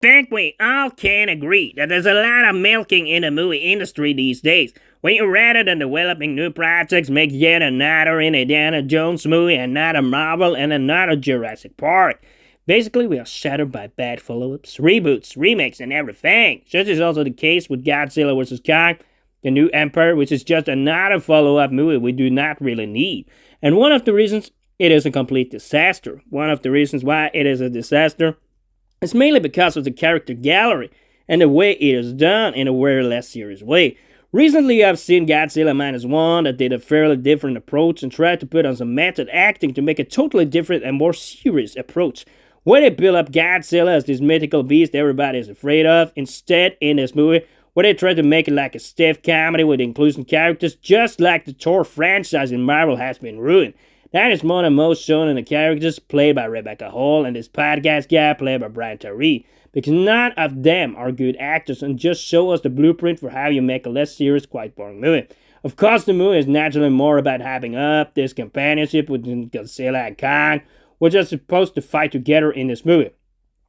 Think we all can agree that there's a lot of milking in the movie industry these days. When you rather than developing new projects, make yet another Indiana Jones movie, another Marvel, and another Jurassic Park. Basically, we are shattered by bad follow-ups, reboots, remakes, and everything. Such is also the case with Godzilla vs. Kong, The New Empire, which is just another follow-up movie we do not really need. And one of the reasons it is a complete disaster. One of the reasons why it is a disaster it's mainly because of the character gallery and the way it is done in a very less serious way. Recently, I've seen Godzilla -1 that did a fairly different approach and tried to put on some method acting to make a totally different and more serious approach. Where they build up Godzilla as this mythical beast everybody is afraid of, instead in this movie, where they try to make it like a stiff comedy with inclusion characters, just like the Thor franchise in Marvel has been ruined. That is more than most shown in the characters played by Rebecca Hall and this podcast guy played by Brian Tyree, because none of them are good actors and just show us the blueprint for how you make a less serious, quite boring movie. Of course, the movie is naturally more about hyping up this companionship between Godzilla and Kong, which are supposed to fight together in this movie.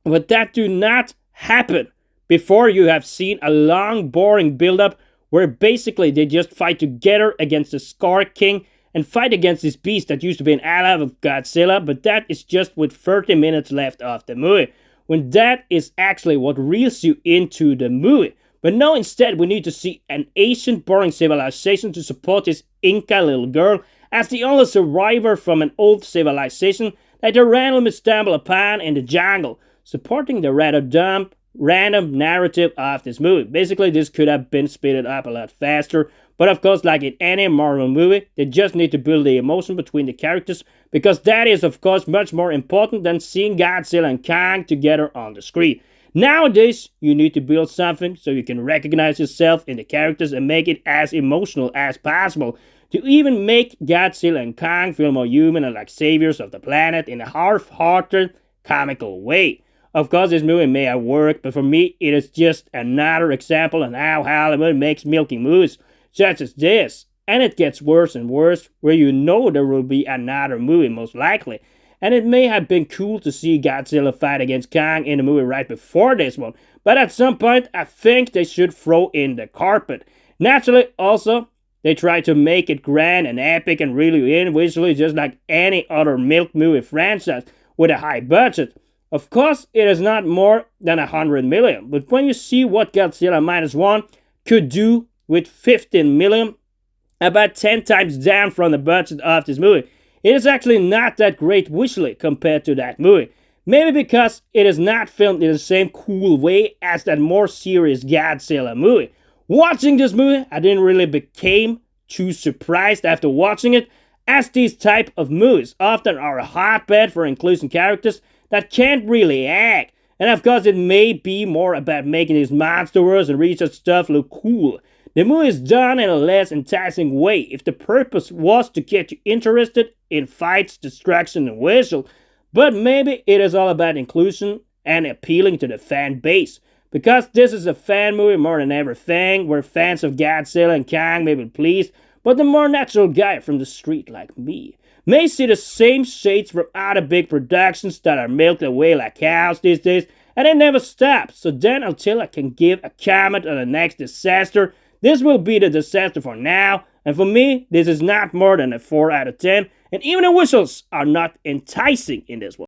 But that do not happen before you have seen a long, boring build-up where basically they just fight together against the Scar King and fight against this beast that used to be an ally of Godzilla, but that is just with 30 minutes left of the movie, when that is actually what reels you into the movie. But no, instead we need to see an ancient boring civilization to support this Inca little girl as the only survivor from an old civilization that they randomly stumble upon in the jungle, supporting the rather dumb, random narrative of this movie. Basically, this could have been speeded up a lot faster, but of course, like in any Marvel movie, they just need to build the emotion between the characters, because that is of course much more important than seeing Godzilla and Kong together on the screen. Nowadays, you need to build something so you can recognize yourself in the characters and make it as emotional as possible, to even make Godzilla and Kong feel more human and like saviors of the planet in a half-hearted, comical way. Of course, this movie may have worked, but for me, it is just another example of how Hollywood makes milking movies such as this. And it gets worse and worse, where you know there will be another movie most likely. And it may have been cool to see Godzilla fight against Kong in the movie right before this one, but at some point, I think they should throw in the carpet. Naturally, also, they try to make it grand and epic and really in visually just like any other milk movie franchise with a high budget. Of course, it is not more than 100 million, but when you see what Godzilla -1 could do with 15 million, about 10 times down from the budget of this movie, it is actually not that great visually compared to that movie. Maybe because it is not filmed in the same cool way as that more serious Godzilla movie. Watching this movie, I didn't really become too surprised after watching it, as these type of movies often are a hotbed for inclusion characters that can't really act. And of course, it may be more about making these monster worlds and research stuff look cool. The movie is done in a less enticing way if the purpose was to get you interested in fights, destruction, and visual. But maybe it is all about inclusion and appealing to the fan base. Because this is a fan movie more than everything, where fans of Godzilla and Kong may be pleased, but the more natural guy from the street like me may see the same shades from other big productions that are milked away like cows these days, and it never stops. So then, until I can give a comment on the next disaster, this will be the disaster for now, and for me, this is not more than a 4 out of 10, and even the whistles are not enticing in this one.